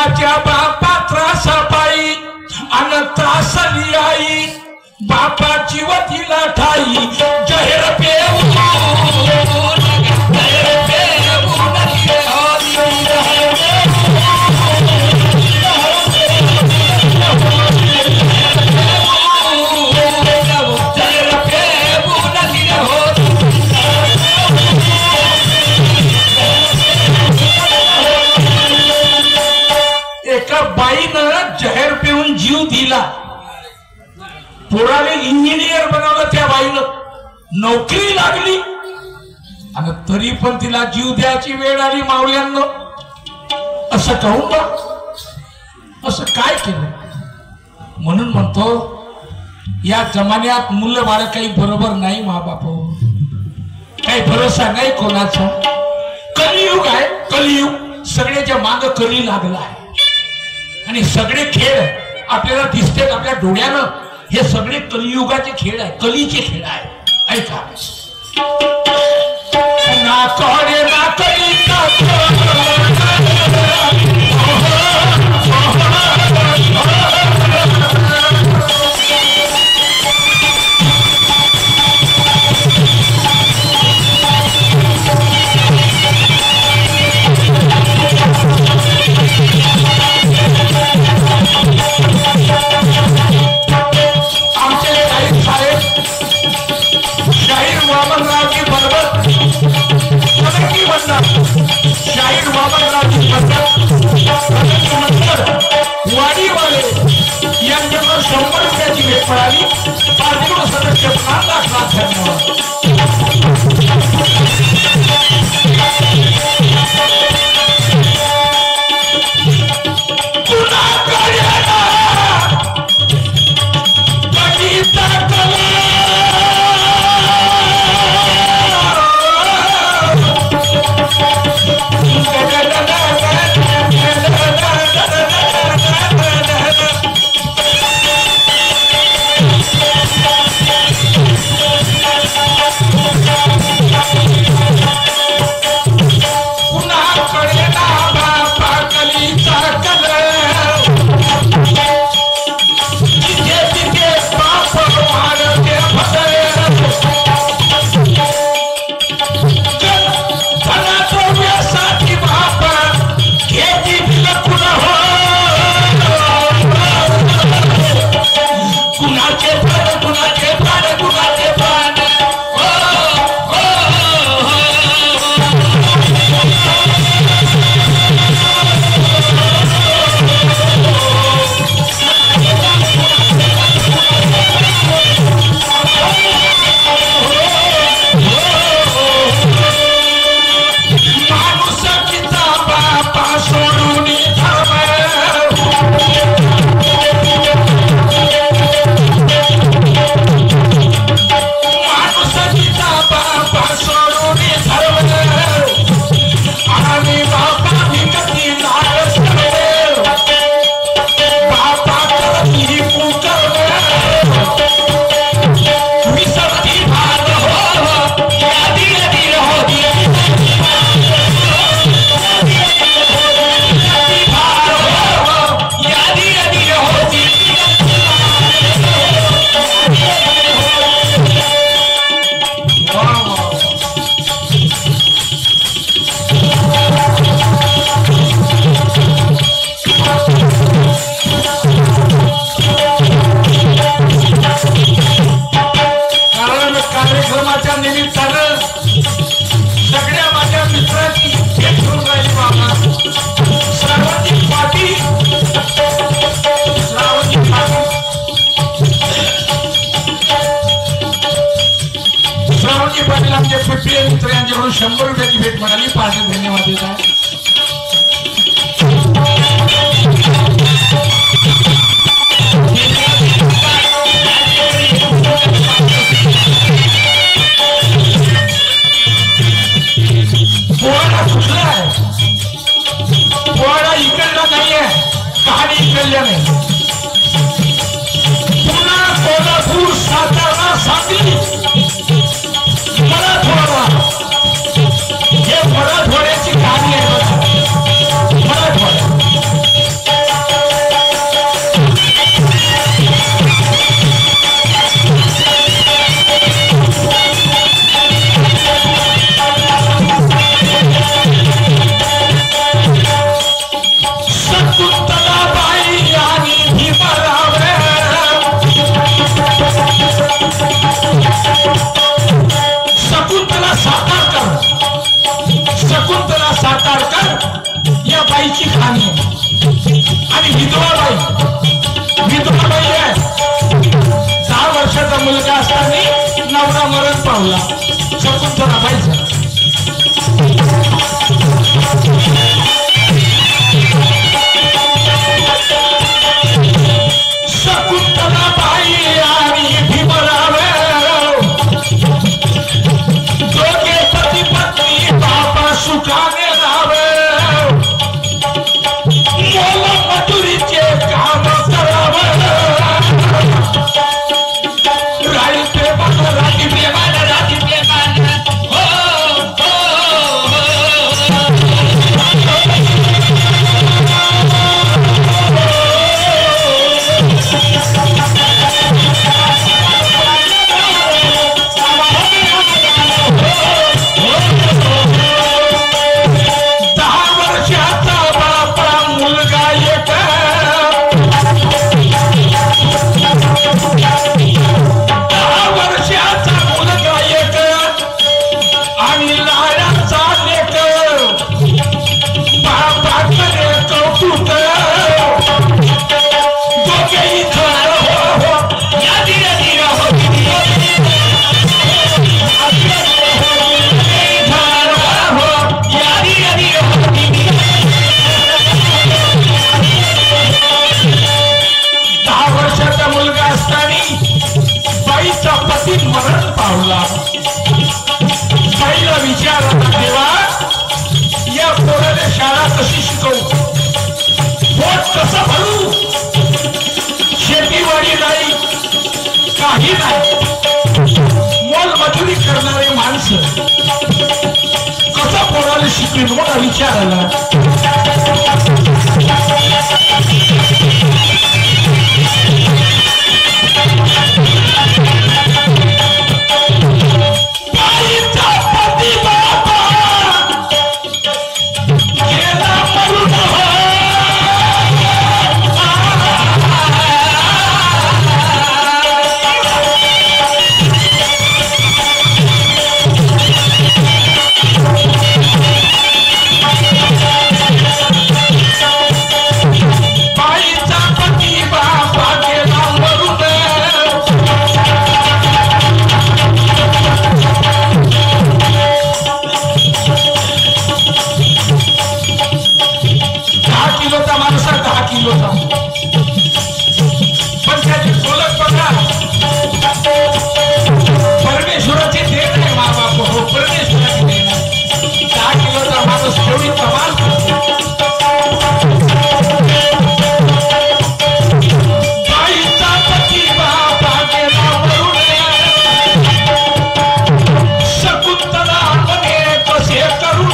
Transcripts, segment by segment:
कुणाच्या बापा त्रासा पायी अन त्रासली आई बापाची वतीला ठाई जहेर पेऊ एका बाईनं जहर पिऊन जीव दिला पोराने इंजिनियर बनवलं त्या बाईनं नोकरी लागली आणि तरी पण तिला जीव द्यायची वेळ आली मावळ्यांना असं कहून बा असं काय केलं म्हणून म्हणतो या जमान्यात मुलं बाळ काही बरोबर नाही माबाप काही भरोसा नाही कोणाचा कलियुग आहे कलियुग सगळ्याच्या माग कली लागला आहे आणि सगळे खेळ आपल्याला दिसतात आपल्या डोळ्यानं हे सगळे कलियुगाचे खेळ आहे कलीचे खेळ आहे ऐका ना करे ना कली शाहीर वामनरावजी वाडीवाले यांच्याकडे 100 रुपयाची भेट मिळाली पार्टीवर सदस्य 5 लाख मित्र यांच्याकडून 100 रुपयाची भेट मिळाली 5 धन्यवाद देत आहे पोळा कुठला आहे पोळा इकडला नाहीये कहाणी इकडल्या नाही पुन्हा कोल्हापूर सातारा सांगली मराठवाडा हे मराठवाड्याची कहाणी आहे मराठवाडा नवरा मरण पावला शकुंतला बाईचा शकुंतला बाई आणि भीमराव दोघे पती पत्नी बाबा सुखाने राहावे मोल मजुरीचे काम करावे राई प्रेमान राजी प्रेमान राजी प्रेमान मरण पावला पहिला विचार होता देवा या पोराला शाळा कशी शिकवू पोट कसं भरू शेतीवाडी नाही काही नाही मोलमजुरी करणारे माणसं कसं पोराला शिकवेल मोठा विचार आला परमेश्वराची देण आहे मामा परमेश्वराची देण 10 किलोचा माणूस एवढी कमाल बाईचा पती बाबा गेला मरून शकुंतला म्हणे कसे करू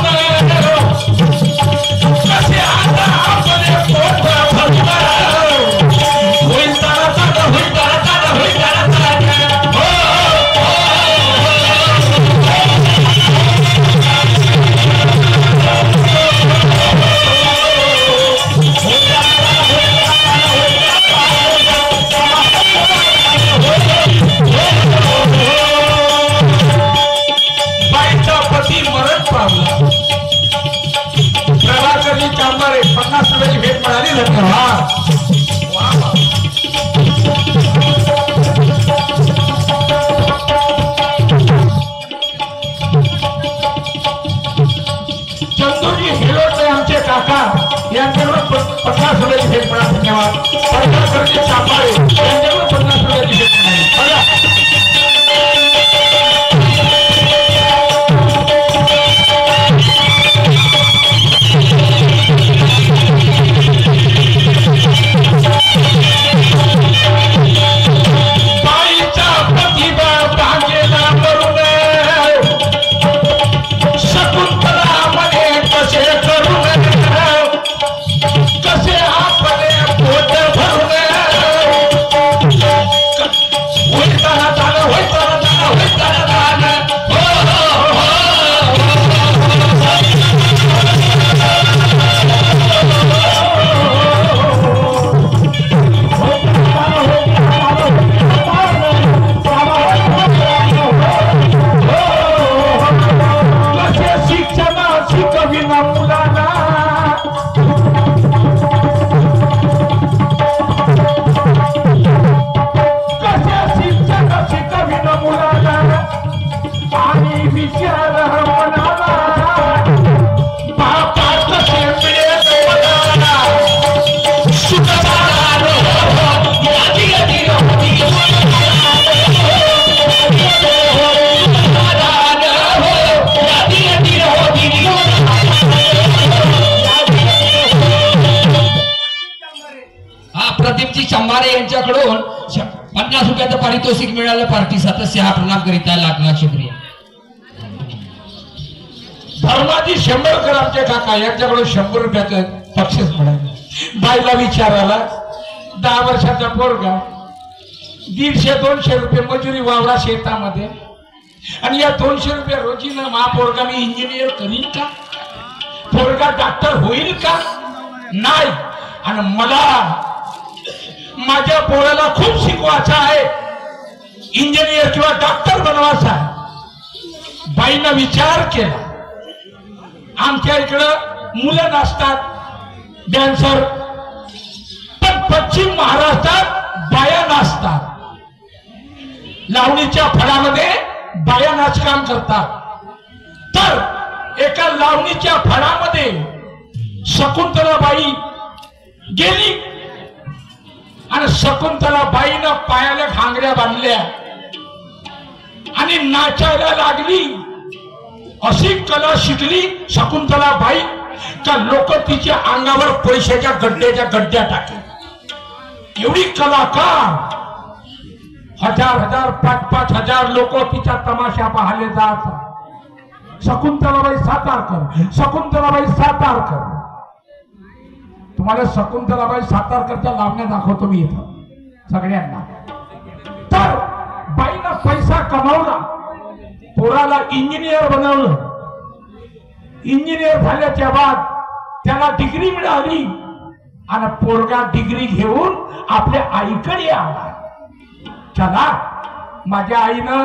कसे आता आपले पोट भरणार प्रभाकरजी चांबारे 50 रुपयाची भेट मिळाली धन्यवाद चंदूजी हिरोडचे आमचे काका यांच्याकडून 50 रुपयाची भेट मिळाली धन्यवाद प्रभाकरजी चांबारे यांच्याकडून 50 रुपयाची भेट मिळाली बघा कसे आपले पोट भरून प्रदीपजी चंबारे यांच्याकडून 50 रुपयाचं पारितोषिक मिळालं. पार्टी सदस्य हा प्रणाम करीता लागला. शुक्रिया. धर्माजी शंभरकर आमचे काका यांच्याकडून 100 रुपयाचं बक्षीस मिळालं. बाईला विचारायला 10 वर्षाचा पोरगा 150-200 रुपये मजुरी वावरा शेतामध्ये आणि या 200 रुपये रोजीनं महापोरगा मी इंजिनियर करीन का? पोरगा डॉक्टर होईल का? नाही. आणि मला माझ्या पोराला खूप शिकवायचं आहे, इंजिनियर किंवा डॉक्टर बनवायचा आहे. बाईनं विचार केला. आमच्या इकडं मुलं नसतात डॅन्सर, पण पश्चिम महाराष्ट्रात बाया नाचतात. लावणीच्या फळामध्ये बाया नाचकाम करतात. तर एका लावणीच्या फळामध्ये शकुंतलाबाई गेली आणि शकुंतलाबाईनं पायाला घांगड्या बांधल्या आणि नाचायला लागली. अशी कला शिकली शकुंतलाबाई का लोक तिच्या अंगावर पैशाच्या गड्ड्या टाकले. एवढी कलाकार 1000-1000 5,000 लोक तिच्या तमाशा पाहायला जात. शकुंतलाबाई सातारकर, शकुंतलाबाई सातारकर. तुम्हाला शकुंतलाबाई सातारकरच्या लावण्या दाखवतो मी इथं सगळ्यांना. तर बाईनं पैसा कमावला, पोराला इंजिनियर बनवलं. इंजिनियर झाल्याच्या बाद त्याला डिग्री मिळाली आणि पोरगा डिग्री घेऊन आपल्या आईकडे आला. चला, माझ्या आईनं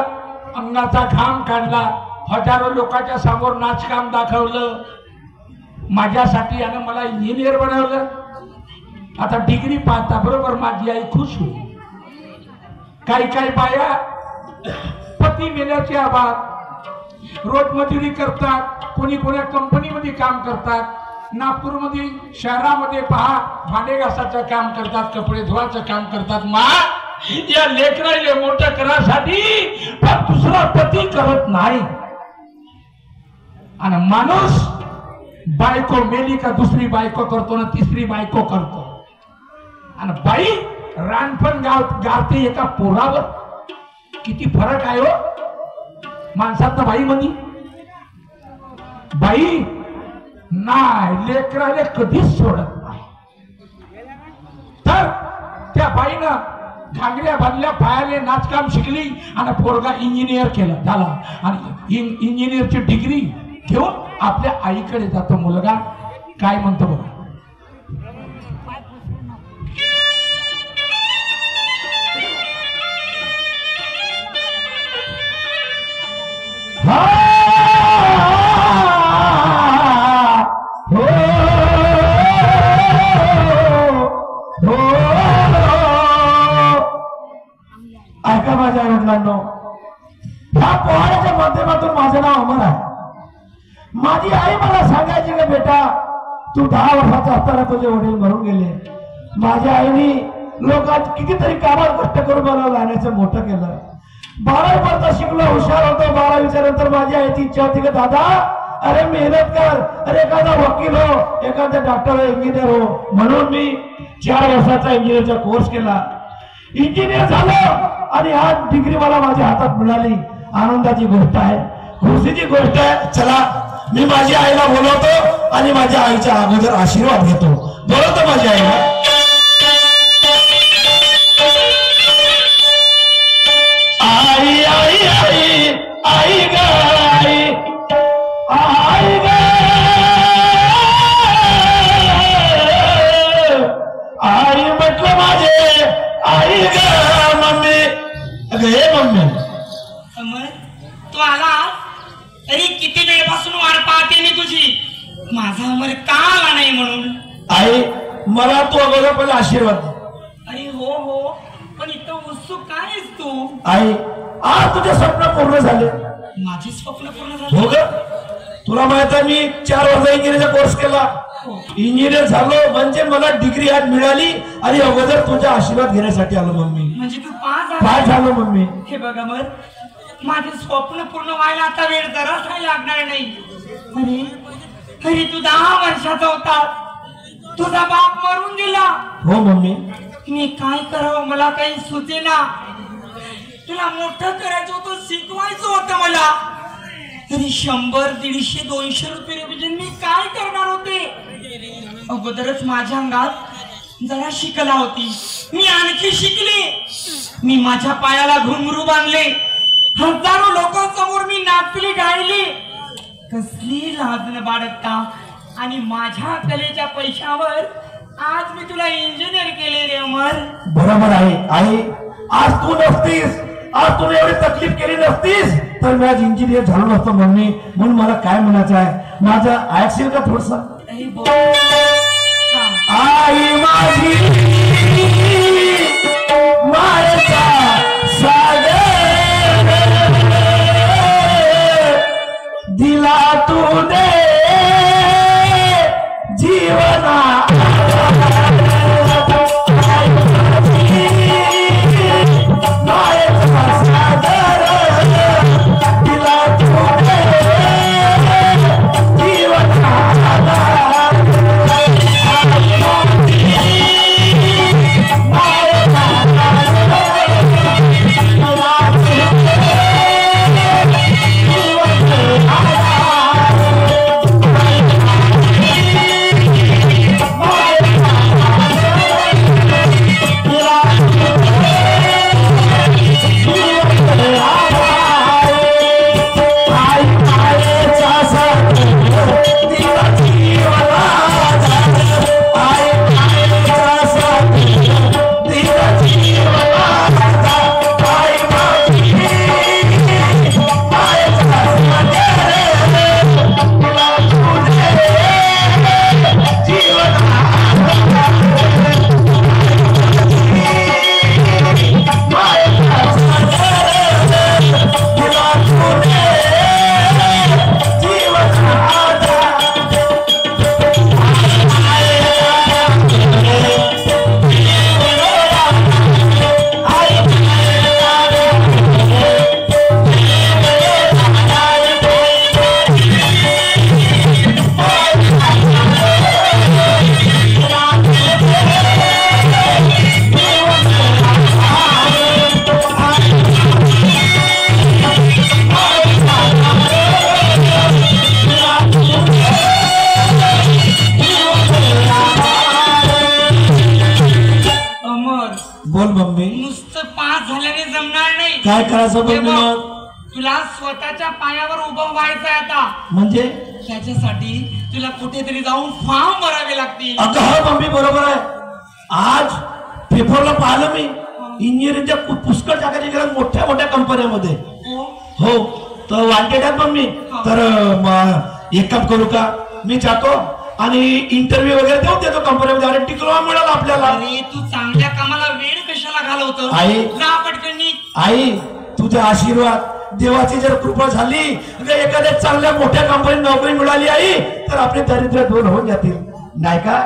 अंगाचा घाम काढला, हजारो लोकांच्या समोर नाचकाम दाखवलं माझ्यासाठी आणि मला इंजिनियर बनवलं. आता डिग्री पाहता बरोबर माझी आई खुश होईल. काही बाया पती मेल्याच्या बाद रोज मजुरी करतात, कोणी कोण्या कंपनीमध्ये काम करतात. नागपूरमध्ये शहरामध्ये पहा भांडे घासाचं काम करतात, कपडे धुवायचं काम करतात. मा या लेकराला मोठं करासाठी पण दुसरा पती करत नाही. आणि माणूस बायको मेली का दुसरी बायको करतो ना तिसरी बायको करतो. आणि बाई रानपण गावते एका पोरावर. किती फरक आहे हो माणसात बाई म्हणी. बाई नाही लेकराले कधीच सोडत नाही. तर त्या बाईनं घागऱ्या बांधल्या, पायाले नाचकाम शिकली आणि पोरगा इंजिनियर केला झाला. आणि इंजिनियरची डिग्री घेऊन आपल्या आईकडे जातो. मुलगा काय म्हणतो बघा. ऐका माझ्या वडिलांनो, ह्या पोहाड्याच्या माध्यमातून माझं नाव अमर आहे. माझी आई मला सांगायची का बेटा तू 10 वर्षाचा असताना तुझे वडील मरून गेले. माझ्या आईने लोकांत कितीतरी कामात कष्ट करून मला लहानाचं मोठं केलं. 12वी पर्यंत शिकलो, हुशार होतो. 12वीच्या नंतर माझी आईची इच्छा होती की दादा अरे मेहनत कर, अरे एखादा वकील हो, एखादा डॉक्टर हो, इंजिनियर हो. म्हणून मी 4 वर्षाचा इंजिनियरचा कोर्स केला. इंजिनियर झालो आणि आज डिग्री मला माझ्या हातात मिळाली. आनंदाची गोष्ट आहे, खुशीची गोष्ट आहे. चला मी माझ्या आईला बोलवतो आणि माझ्या आईच्या अगोदर आशीर्वाद घेतो. बोलवतो माझ्या आईला. आई आई आई आई ग आई आई ग आई म्हटलं माझे आई ग मम्मी. अगं हे मम्मी तू आला तरी किती वेळपासून वाट पाहते मी तुझी. माझा अमर का आला नाही म्हणून. आई मला तू अगोदर पहिले आशीर्वाद दे. अरे हो हो, पण इथं उत्सुक काय आहेस तू. आई आज तुझे स्वप्न पूर्ण झाले. माझे स्वप्न पूर्ण हो झाले. ग तुला माहित आहे मी 4 वर्ष इंजिनिअरचा कोर्स केला. इंजिनियर झालो म्हणजे मला डिग्री आज मिळाली आणि अगोदर तुझा आशीर्वाद घेण्यासाठी आलो मम्मी. म्हणजे तू पास झालो मम्मी. हे बघा मग माझे स्वप्न पूर्ण व्हायला आता वेळ जराच काही लागणार नाही. अरे अरे तू 10 वर्षाचा होता, तुझा बाप मरून गेला. हो मम्मी. मी काय करावं मला काही सुचेना. तुला मोठं करायचं होतं, शिकवायचं होतं मला. तरी 100, 150, 200 रुपये रिव्हिजन मी काय करणार होते. अगोदरच माझ्या अंगात जरा शिकला होती, मी आणखी शिकले. मी माझ्या पायाला घुंगरू बांधले, हजारो लोकांसमोर मी नाचली गायली. कसली लाज न बाळगता. आणि माझ्या कलेच्या पैशावर आज मी तुला इंजिनियर केले रे अमर. बरोबर आहे आई. आज तू नसतीस, आज तुला एवढी तकलीफ केली नसतीस तर मी आज इंजिनियर झालो नसतो मम्मी. म्हणून मला काय म्हणायचं आहे, माझं ऐकशील का थोडस. आई माझी मायेचा सागर दिला तूने जीवना. काय करायचं बघ मग. तुला स्वतःच्या पायावर उभं व्हायचं आता. म्हणजे त्याच्यासाठी तुला कुठेतरी जाऊन फॉर्म भरावे लागतील. अगं हो मम्मी बरोबर आहे. आज पेपरला पाहिलं मी इंजिनिअरिंगच्या पुष्कळ जागा निघाल्या मोठ्या मोठ्या कंपन्यामध्ये. हो तर वांटेड आहेत मम्मी. तर एक काम करू का, मी जातो आणि इंटरव्ह्यू वगैरे देतो कंपनीमध्ये. आणि डिप्लोमा मिळाला आपल्याला. अरे तू चांगल्या कामाला वेळ कशाला घालवतो. आई जा पटकनी. आई तुझा आशीर्वाद, देवाची जर कृपा झाली, एखाद्या चांगल्या मोठ्या कंपनीत नोकरी मिळाली आई तर आपले दारिद्र्य दूर होऊन जातील नाही का.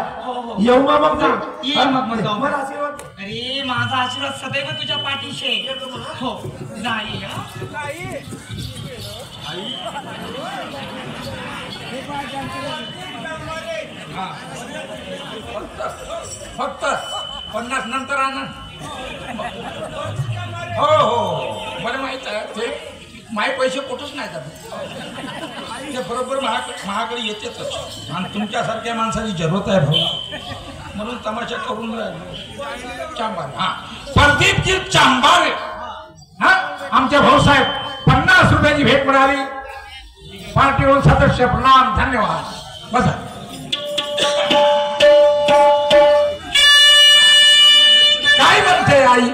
येऊ मग मला आशीर्वाद. अरे माझा आशीर्वाद सदैव तुझ्या पाठीशी. हो जाई. फक्त 50 नंतर आणा. हो हो मला माहित आहे ते माझे पैसे कुठंच नाही जात ते बरोबर महाकडे येतेच. आणि तुमच्यासारख्या माणसाची जरूरत आहे भाऊ, म्हणून तमाशा करून राहिलो. चांबार हा प्रदीपजी चांबार हा आमचे भाऊसाहेब 50 रुपयाची भेट मिळाली. पार्टीवरून सदस्य प्रणाम धन्यवाद. बसा. काय म्हणते आई.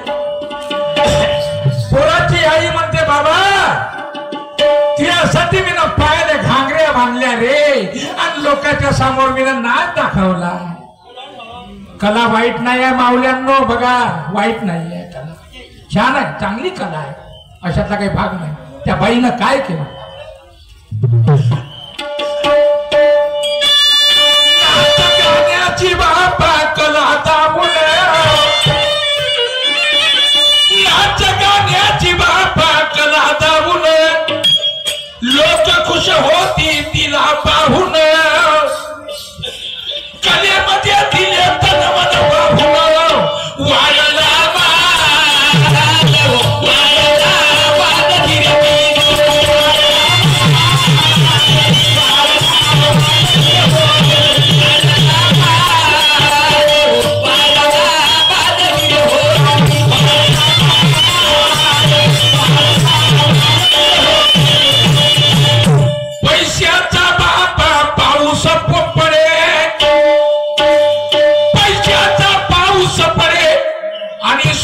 पोराची आई म्हणते बाबा तिच्यासाठी मी ना पायाने घांगऱ्या बांधल्या रे आणि लोकांच्या समोर मी नाच दाखवला. कला वाईट नाही आहे माऊल्यांनो, बघा वाईट नाही आहे कला, छान आहे, चांगली कला आहे, अशातला काही भाग नाही. त्या बाईनं काय केलं. गाण्याची बापा कला दाबून, नाच गाण्याची बापा कला दाबून, लोक खुश होती तिला पाहून, कलेमध्ये दिले तन मन वाहून,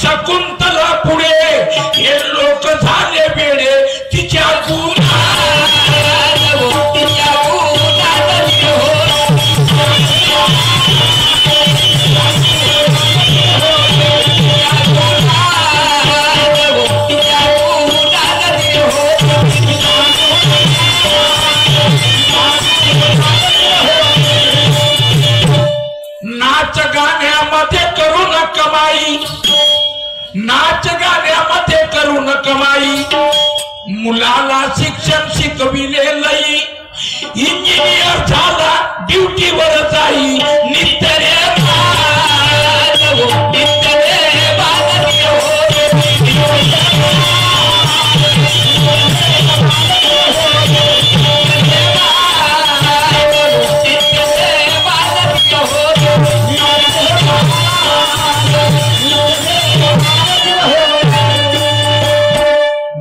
शकुंतला पुढे हे लोक झाले वेडे तिच्या नाच गाण्यामध्ये करून कमाई, नाच गाण्यामध्ये करून कमाई, मुलाला शिक्षण शिकविले लई, इंजिनियर झाला ड्युटीवर जाई, नित्य रे नित्य रे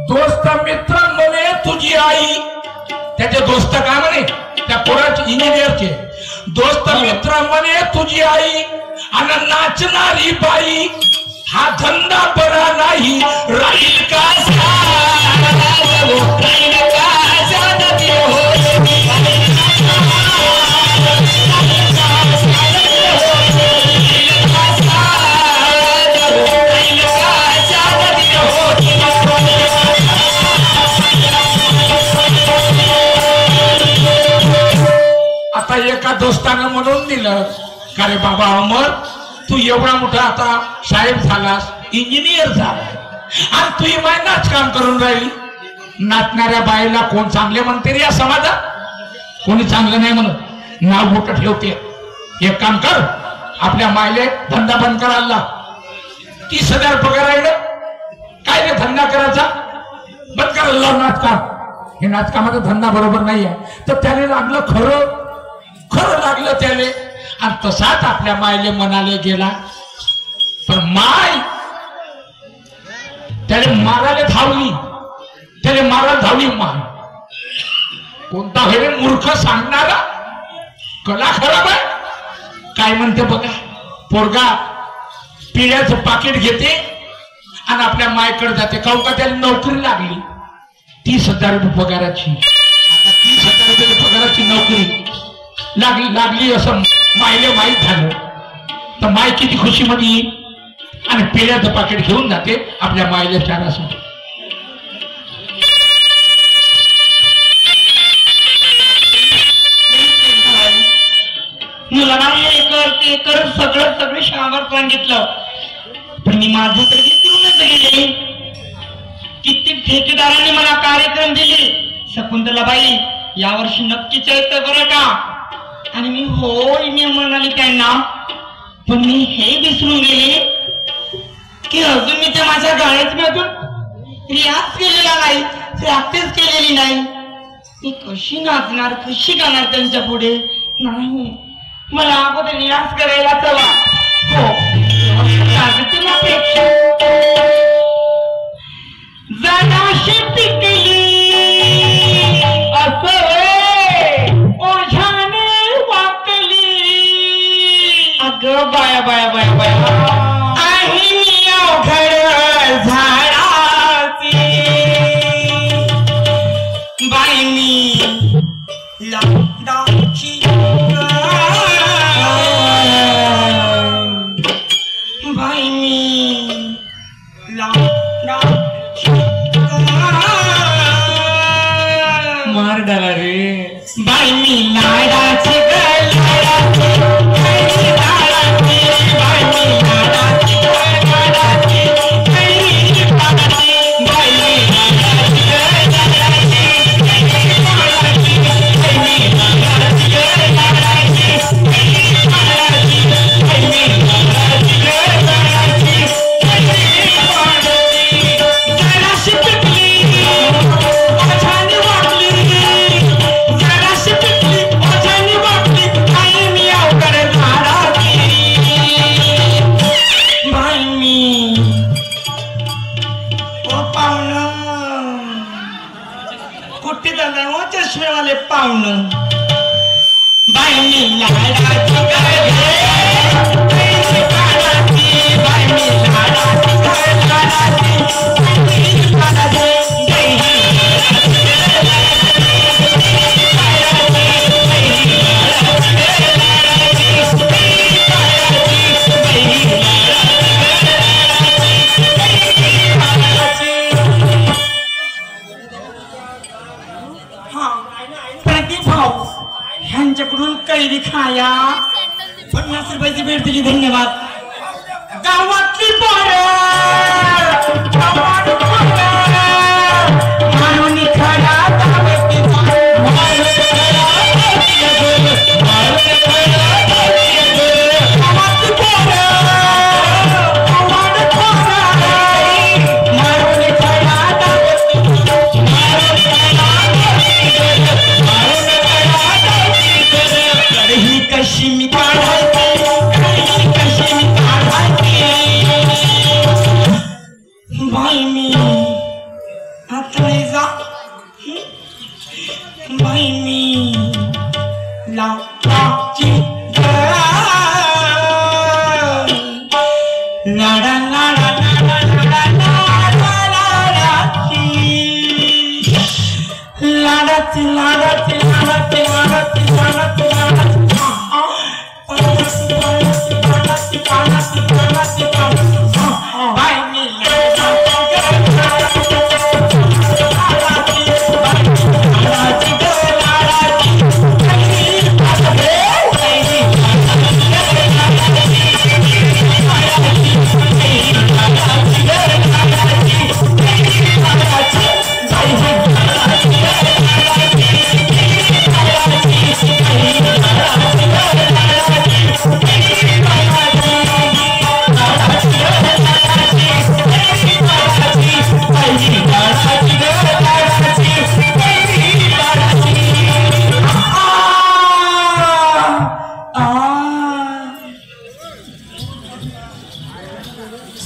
दोस्त मित्र म्हणे तुझी आई, त्याचे दोस्त काय म्हणे त्या पोराचे इंजिनियरचे दोस्त मित्र म्हणे तुझी आई, आणि नाचणारी बाई हा धंदा बरा नाही, राहील का आता एका दोस्तानं म्हणून दिलं का रे बाबा अमर, तू एवढा मोठा आता साहेब झालास, इंजिनियर झाला, आणि तू ही माय नाच काम करून राहिली. नाचणाऱ्या बाईला कोण चांगले म्हणते रे या समाजात? कोणी चांगलं नाही म्हणत, नाव मोठं ठेवते. एक काम कर, आपल्या मायले धंदा बंद करायला 30,000 पगार आहे. काय रे धंदा करायचा बंद करायला नाचकाम, हे नाचकामाचा धंदा बरोबर नाही आहे. तर त्याने लागलं खरं खरं लागलं त्याने, आणि तसाच आपल्या मायले मनाले गेला. पण माय त्याने मारायला धावली, त्याने मारायला धावली माय. कोणता हे मूर्ख सांगणारा, कला खराब आहे. काय म्हणते बघा, पोरगा पिढ्याचं पाकिट घेते आणि आपल्या मायकडे जाते. काहून का त्याला नोकरी लागली 30,000 रुपये पगाराची. आता 30,000 रुपये पगाराची नोकरी लागली असं मायले माहीत झालं तर माय किती खुशीमध्ये येईल, आणि पेढ्याचं पाकिट घेऊन जाते आपल्या मायले चारासाठी. मला ना हे कर ते कर सगळं शावर सांगितलं, पण मी माझं तर विसरूनच गेले. कित्येक ठेकेदारांनी मला कार्यक्रम दिले, शकुंतलाबाई यावर्षी नक्कीच येतं बरं का, आणि मी होय मी म्हणाली त्यांना. पण मी हे विसरून गेले की अजून मी त्या माझ्या गाण्यात मी अजून रियाज केलेला नाही, प्रॅक्टिस केलेली नाही. मी कशी नाचणार, कशी गाणार त्यांच्या पुढे? नाही, मला अगोदर रियाज करायला हवा. हो अपेक्षा जराशी पिकली असं ओझाने वाकली. अगं बाया बाया बाया बाया आहे मी अवघड झाडाची बाई, मी लाडाची बाई, मी लाडाची मार डाला रे बाई, मी लाडाची चष्मेवाले पाहुणं बाई, मी लाडाची बाई, मी लाडाची छाया 50 रुपयाची भेट दिली, धन्यवाद. गावातली म्हणून खरा कशी मी बाई मी आता जा बाई मी लाची लाडा लाडा लाडाची लाडाची लाडाची लाडाची लाडाची लाडाची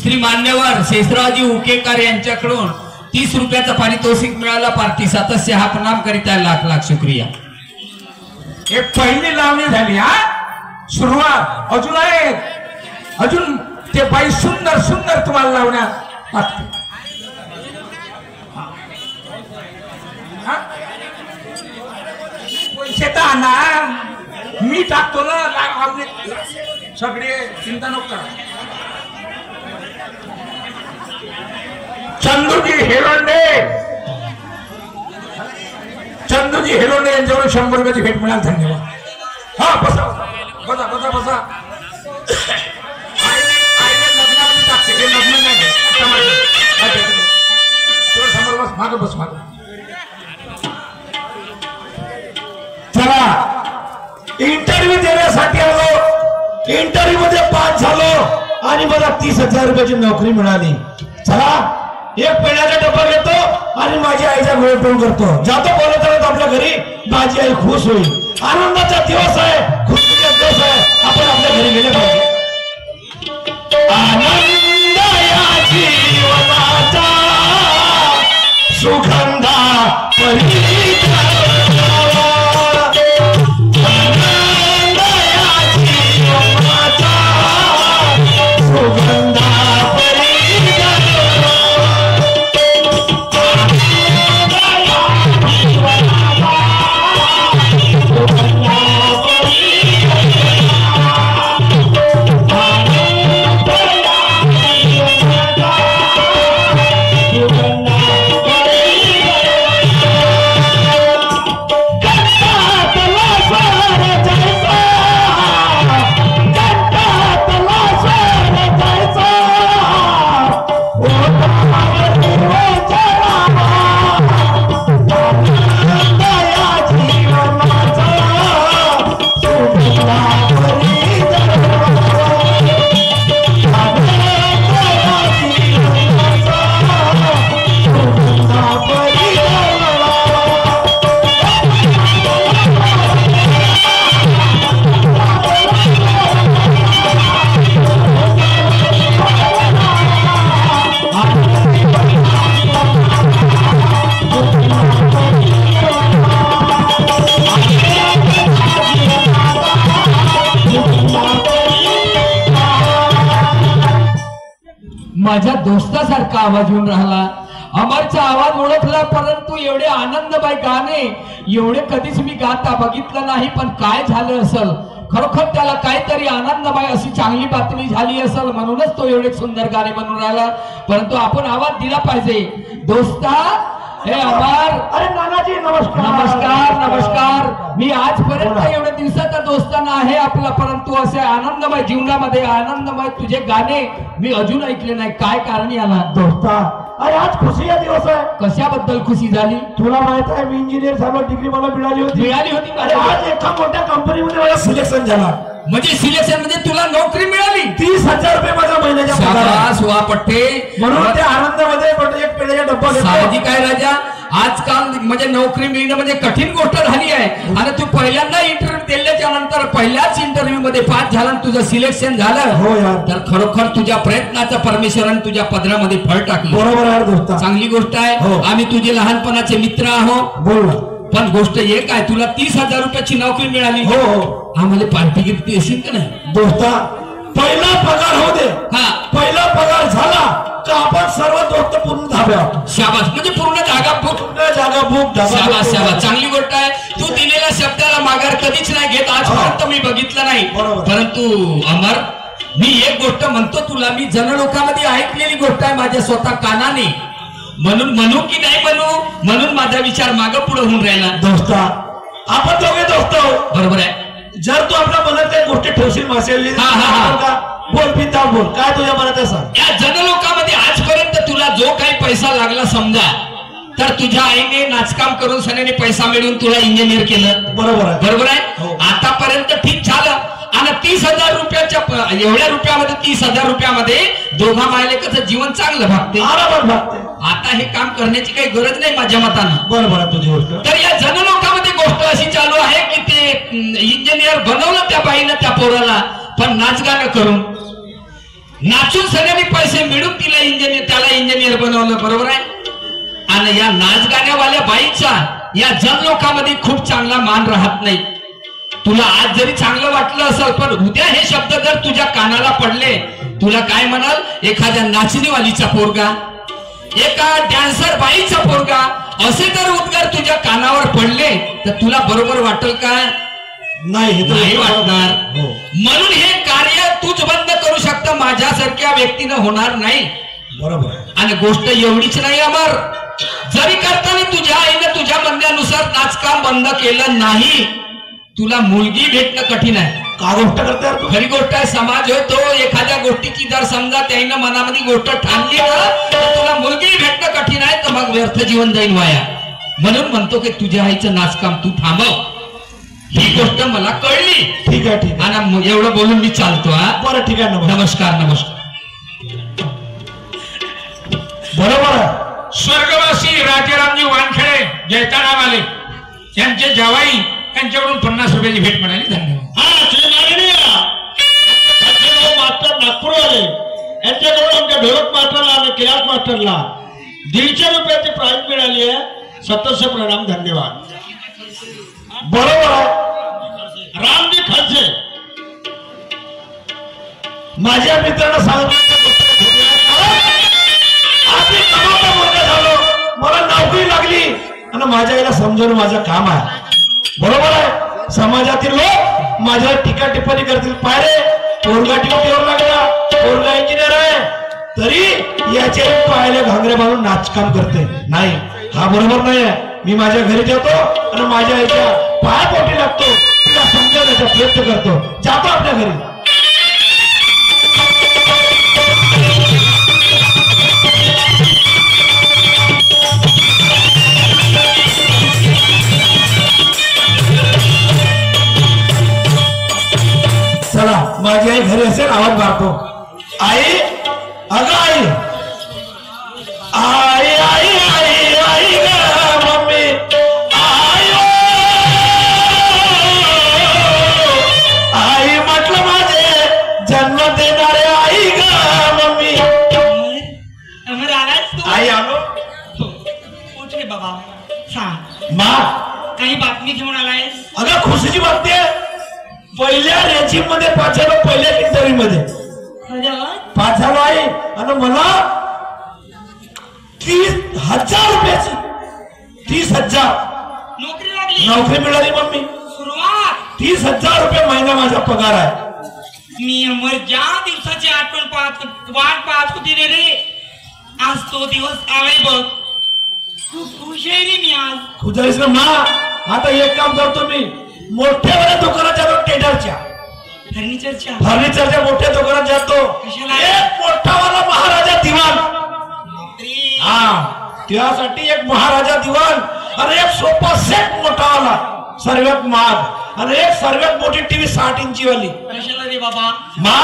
श्री मान्यवर शेषरावजी उकेकर यांच्याकडून 30 रुपयाचं पारितोषिक मिळालं. पार्टी सदस्य हा प्रणाम करीत आहे. लाख लाख शुक्रिया. हे पहिली लावणी झाली. हा सुरुवात अजून आहे. अजून ते बाई सुंदर सुंदर तुम्हाला लावण्या वाटते. पैसे तर आणा, मी टाकतो ना लावणी. सगळे चिंता नको करा. चंदूजी हेरोंडे, चंदूजी हेरोंडे यांच्याकडून 100 रुपयाची भेट मिळाली, धन्यवाद. हा बसा बसा बसा बसा. लग्नामध्ये टाकते ते लग्न नाही. समोर बस, माग बस, माग. चला इंटरव्ह्यू देण्यासाठी आलो. इंटरव्ह्यू मध्ये पास झालो आणि मला 30,000 रुपयाची नोकरी मिळाली. चला एक पेण्याचा डब्बा घेतो आणि माझी आईचा वेळपण करतो. जातो बोलत राहत आपल्या घरी. माझी आई खुश होईल. आनंदाचा दिवस आहे, खुशीचा दिवस आहे. आपण आपल्या घरी गेले पाहिजे. आनंद या जीवनाचा सुगंधा माझ्या दोस्तासारखा आवाज येऊन राहिला. अमरचा आवाज ओळखला, परंतु एवढे आनंदबाई गाणे एवढे कधीच मी गाता बघितलं नाही. पण काय झालं असेल, खरोखर त्याला काहीतरी आनंदबाई अशी चांगली बातमी झाली असेल म्हणूनच तो एवढे सुंदर गाणे म्हणून राहिला. परंतु आपण आवाज दिला पाहिजे. दोस्ता हे अमर, अरे नानाजी नमस्कार. नमस्कार नमस्कार. मी आजपर्यंत एवढ्या दिवसाचा दोस्ताना आहे आपला, परंतु असे आनंदमय जीवनामध्ये आनंदमय तुझे गाणे मी अजून ऐकले नाही. काय कारण याला? दोस्ता, अरे आज खुशीचा दिवस आहे. कशाबद्दल खुशी झाली? तुला माहित आहे मी इंजिनियर झालो, डिग्री मला मिळाली होती. अरे आज एका मोठ्या कंपनीमध्ये मला सिलेक्शन झाला. म्हणजे सिलेक्शन म्हणजे तुला नोकरी मिळाली. 30,000 रुपये माझ्या महिन्याच्या पगार आहे. शाबास वा पट्टे. म्हणून त्या आनंदामध्ये एक पेढ्याचा डब्बा घेतला. साहजिक आहे राजा, आजकाल म्हणजे नोकरी मिळणं म्हणजे कठीण गोष्ट झाली आहे. आणि तू पहिल्यांदा इंटरव्ह्यू दिल्याच्या नंतर पहिल्याच इंटरव्ह्यू मध्ये पास झाला आणि तुझं सिलेक्शन झालं. हो यार. तर खरोखर तुझ्या प्रयत्नाचं परमेश्वराने तुझ्या पदरामध्ये फळ टाकलं. बरोबर आहे दोस्ता. चांगली गोष्ट आहे. हो. आम्ही तुझे लहानपणाचे मित्र आहोत. बोल ना. पण गोष्ट एक आहे, तुला 30,000 रुपयाची नोकरी मिळाली. हो हो. आम्हाला पार्टी गिफ्ट असेल का नाही? दोस्ता, पहिला पगार होऊ दे. हा. पहिला पगार झाला का आपण सर्व दोस्त पूर्ण धाब्या. शाबास, म्हणजे पूर्ण जागा बुक. पूर्ण जागा बुक. शाबास शाबास, चांगली गोष्ट आहे. तू दिलेल्या शब्दाला माघार कधीच नाही घेत, आजपर्यंत मी बघितलं नाही. बरोबर. परंतु अमर, मी एक गोष्ट म्हणतो तुला, मी जनलोकामध्ये ऐकलेली गोष्ट आहे माझ्या स्वतः कानाने. म्हणू की नाही म्हणून माझा विचार मागं पुढे होऊन राहिला. दोस्ता, आपण दोघे दोस्त आहोत. बरोबर आहे. जर तू आपल्या मनात काही गोष्टी ठेवशील मासेल बोल पिता बोल, काय तुझ्या मनात आहे सांग. या जनलोकामध्ये आजपर्यंत तुला जो काही पैसा लागला समजा, तर तुझ्या आईने नाचकाम करून सण्याने पैसा मिळवून तुला इंजिनियर केलं. बरोबर आहे. बरोबर आहे. हो. आतापर्यंत ठीक झालं. आणि 30,000 रुपयाच्या एवढ्या रुपयामध्ये 30,000 रुपयामध्ये दोघा मायलेकाचं जीवन चांगलं भागते. आरामात भागते. आता हे काम करण्याची काही गरज नाही माझ्या मतानं. बरोबर आहे तुझी गोष्ट. तर या जनलोकामध्ये गोष्ट अशी चालू आहे की ते इंजिनियर बनवलं त्या बाईनं त्या पोराला, पण नाचगाणं करून नाचून सगळ्यांनी पैसे मिळून त्याला इंजिनियर बनवलं. बरोबर आहे. आणि या नाचगाण्यावाल्या बाईचा या जनलोकामध्ये खूप चांगला मान राहत नाही. तुला आज जरी चांगलं वाटलं असेल, पण उद्या हे शब्द जर तुझ्या कानाला पडले, तुला काय म्हणाल? एखाद्या नाचणीवालीचा पोरगा, एका डान्सर बाईचा पोरगा, असे जर उद्गार तुझ्या कानावर पडले तर तुला बरोबर वाटेल का? नाही वाटणार. म्हणून हे कार्य तूच बंद करू शकतं, माझ्यासारख्या व्यक्तीनं होणार नाही. बरोबर. आणि गोष्ट एवढीच नाही अमर, जरी करताना तुझ्या आईनं तुझ्या म्हणण्यानुसार नाचकाम बंद केलं नाही, तुला मुलगी भेटणं कठीण आहे. का गोष्ट करते तू? खरी गोष्ट आहे. समाज होतो एखाद्या गोष्टीची जर समजा त्यानं मनामध्ये गोष्ट ठाणली ना, तर तुला मुलगी भेटणं कठीण आहे, तर मग व्यर्थ जीवन जाईल वाया. म्हणून म्हणतो की तुझ्या आईचं नाचकाम तू थांबव. ही गोष्ट मला कळली. ठीक आहे ठीक आहे. आणि एवढं बोलून मी चालतो. हा बरं ठीक आहे. नमस्कार नमस्कार. बरोबर आहे. स्वर्गवासी राजारामजी वानखेडे जैतारामवाले यांचे जावाई त्यांच्याकडून 50 रुपयाची भेट मिळाली. धन्यवाद. मास्टर नागपूर आले, यांच्याकडून आमच्या ढोलक मास्टरला आणि क्लास मास्टरला 150 रुपयाची प्राईज मिळाली आहे. सतत प्रणाम. धन्यवाद. बरोबर आहे. रामजी खडसे माझ्या मित्रांना सांगितलं झालो, मला नोकरी लागली आणि माझ्या आईला समजून माझं काम आहे. बरोबर आहे. समाजातील लोक माझ्यावर टीका टिप्पणी करतील. पायरे पोरगा ड्युटीवर लागला, पोरगा इंजिनियर आहे, तरी याचे पायाला घांगरे बांधून नाचकाम करते. नाही, हा बरोबर नाही आहे. मी माझ्या घरी जातो आणि माझ्या आईच्या पायापोटी लागतो, तिला समजवण्याचा प्रयत्न करतो. जातो आपल्या घरी. चला, माझी आई घरी असेल, आवाज मारतो. आई, अगं आई, आई आई आई आई ग मम्मी, आई आई म्हटलं माझे जन्म देणारे आई ग मम्मी. अमर आलास तू? आई आलो. उठ रे बाबा, सांग मा, काही बातमी घेऊन आलायस? अगं खुशीची बातमी आहे. पहिल्या रेजिम मध्ये पास झालो, पहिल्या इंटरव्ह्यू मध्ये पास झालो आई. आणि मला 30,000 रुपयाची 30,000 नोकरी लागली. नोकरी मिळाली मम्मी. सुरुवात 30,000 रुपये महिना माझा पगार आहे. मी अमर ज्या दिवसाची आठवण वाट पाहत होती रे, आज तो दिवस आलाय बघ. खूप खुश आहे रे मी आज. खुश आहेस ना मा? आता एक काम करतो मी, मोठ्या वाल्या दुकानात जातो, टेडरच्या फर्निचरच्या मोठ्या दुकानात जातो. कशाला? एक मोठावाला महाराजा दिवाण, बापरे. हा त्यासाठी एक महाराजा दिवाण आणि एक सोफा सेट मोठावाला सर्वात महाग आणि एक सर्वात मोठी टीव्ही 60 इंची वाली. कशाला रे बाबा? मा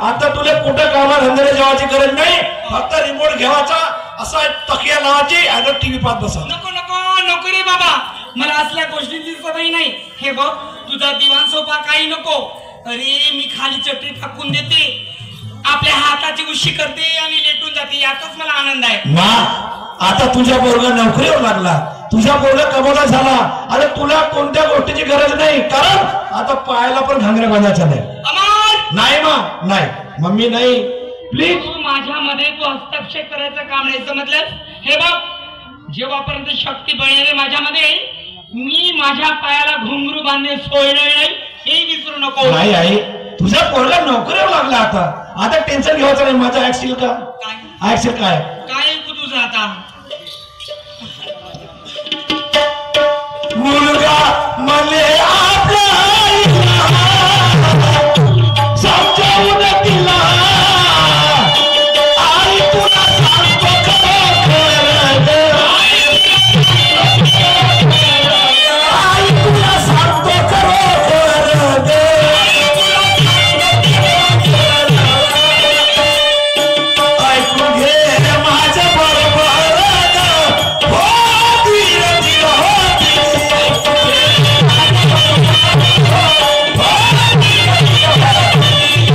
आता तुला कुठं कामा धंद्याला जेवायची गरज नाही, फक्त रिमोट घ्यावाचा, असा तकिया लावायची आणि टीव्ही पाहत बसा. नको नको नको रे बाबा, मला असल्या गोष्टींची सवय नाही. हे बघ, तुझा दिवाण सोफा काही नको. अरे मी खाली चटई टाकून देते, आपल्या हाताची उशी करते आणि लेटून जाते, याचाच मला आनंद आहे. मा आता तुझ्या पोरगा नोकरीवर लागला, तुझा पोरगा कमवला झाला आणि तुला कोणत्या गोष्टीची गरज नाही, कारण आता पायाला पण घांगऱ्या बांधायच्या नाही. अमर नाही मा, नाही मम्मी, नाही प्लीज. तू माझ्यामध्ये तू हस्तक्षेप करायचं काम नाही, समजलं? हे बघ, जेव्हापर्यंत शक्ती बळेल माझ्यामध्ये, मी माझ्या पायाला घुंगरू बांधणे सोडणार नाही, हे विसरू नको. नाही आई, तुझा पोरगा नोकरीवर लागला, आता टेन्शन घ्यायचं नाही. माझा ऍक्सिल का काय ऍक्सिल काय काय ऐकू तुझं आता? मुलगा मले आपल्या समजावून दिला, आई तुला सांगतो खरं, आई तुला सांगतो खरं, ऐकून घे माझ्या बरोबर, हो धीर धीर हो.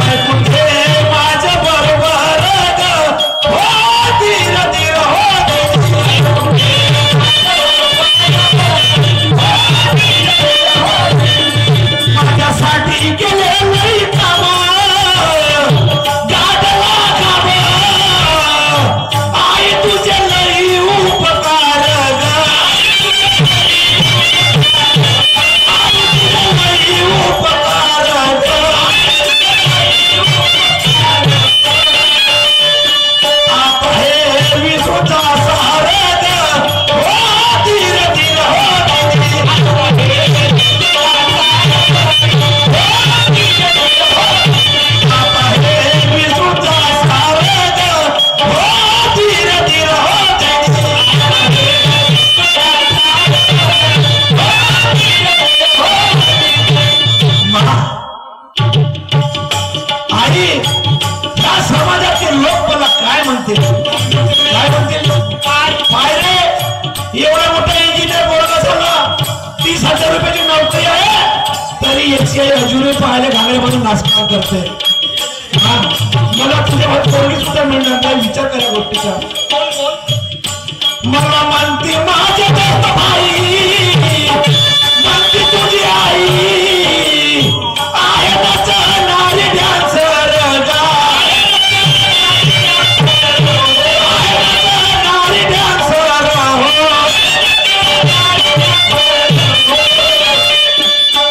ऐकून घे माझ्या बरोबर, हो धीर धीर हो. माझ्यासाठी गेले नाही कामा, गाडला कामा, आई तुझे लई उपकार ग, आई तुझे लई उपकार ग. आता हे विसुचा सहारा ग, हो धीर धीर हो. आता हे विसुचा सहारा ग, हो धीर धीर हो. आई, या समाजातील लोक मला काय म्हणतील, काय म्हणतील? काय रे, एवढा मोठा इंजिनियर बोलत झाला, 30,000 रुपयाची नोकरी आहे, तरी 100 हजुरी पाहायला घागऱ्यामधून नाचकाम करते. हा, मला तुझ्या पोरगी सुद्धा मिळणार नाही, विचार करा गोष्टीचा. कोण कोण? मला म्हणते माझे दोस्त भाई, म्हणते तुझी आई आहे नाचणारी डान्सर ग, आहे नाचणारी डान्सर हो.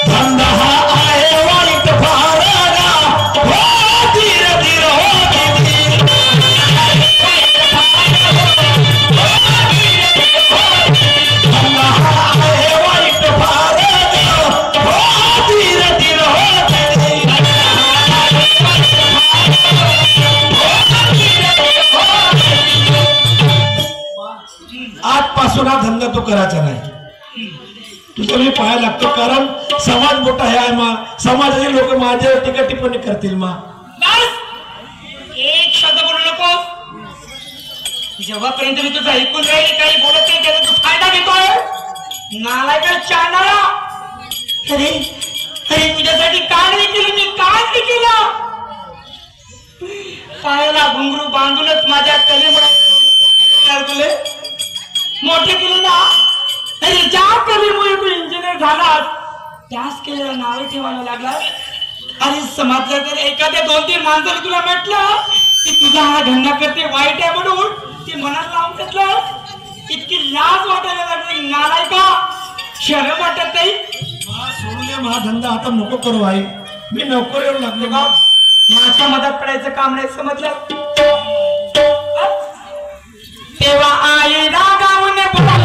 धंदा हा आहे वाईट फार ग, हो धीर धीर हो दीदी. धंदा हा आहे वाईट फार ग, हो धीर धीर हो दीदी. आजपासून हा धंदा तो करायचा नाही. तुझं मी पाया लागतो, कारण समाज मोठा आहे मा, समाजाचे लोक माझ्यावर टीका टिप्पणी करतील मा. बस, एक शब्द बोलू नको. जेव्हापर्यंत मी तुझं ऐकून राहील, काही बोलत नाही, त्याचा तू फायदा घेतोय. नालायका चालणारा. अरे अरे, तुझ्यासाठी काय नाही केलं मी, काय नाही केलं? पायाला घुंगरू बांधूनच माझ्या कलेमुळे मोठे केले ना. अरे ज्या कलेमुळे तू इंजिनियर झालास, त्याच केलेला नाव ठेवायला लागला. अरे समजलं तर एखाद्या 2-3 माणसाने तुला म्हटलं की तुझा हा धंदा करते वाईट आहे म्हणून, ते मनात लावून घेतलं. इतकी लाज वाटायला लागली, नालायका, शरम वाटत नाही. सोडून दे हा धंदा, आता नको करू आई, मी नोकरीवर लागलो का. माझ्या मदत पडायचं काम नाही, समजलं? तेव्हा आई रागावून बोला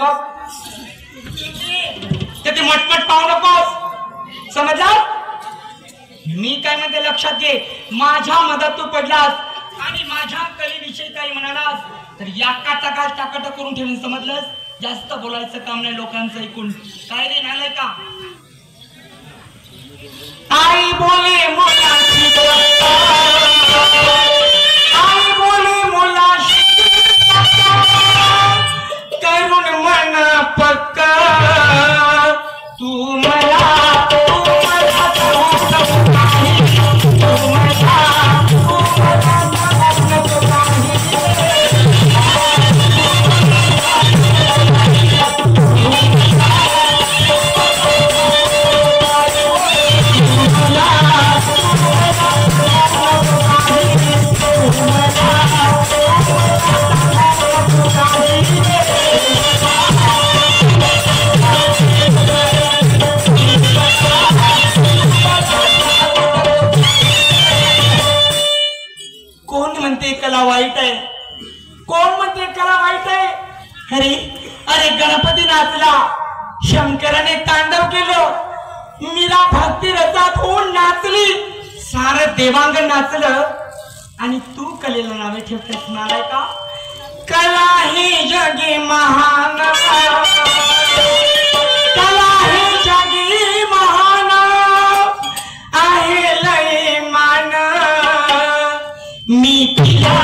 बघ ते मटमट पाहू नकोस, समजला? मी काय म्हणते लक्षात घे, माझ्या मदत तू पडलास आणि माझ्या कलेविषयी काही म्हणालास तर याकाचा काल टाकाटा करून ठेवून, समजलंस? जास्त बोलायचं काम नाही लोकांचं ऐकून. काय रे नालाय का? आई बोले मुलाची आई बोले मुलाशी करून मन पक्का तू मला कला वाईट आहे, कोण म्हणते कला वाईट आहे? अरे अरे गणपती नाचला, शंकराने तांडव केलं, मीरा भक्ती रसात होऊन नाचली, सारं देवांगण नाचलं आणि तू कलेला नावे ठेवतेस नालाय का? कला ही जगी महान, कला ही जगी महान आहे लय मान, मी तिला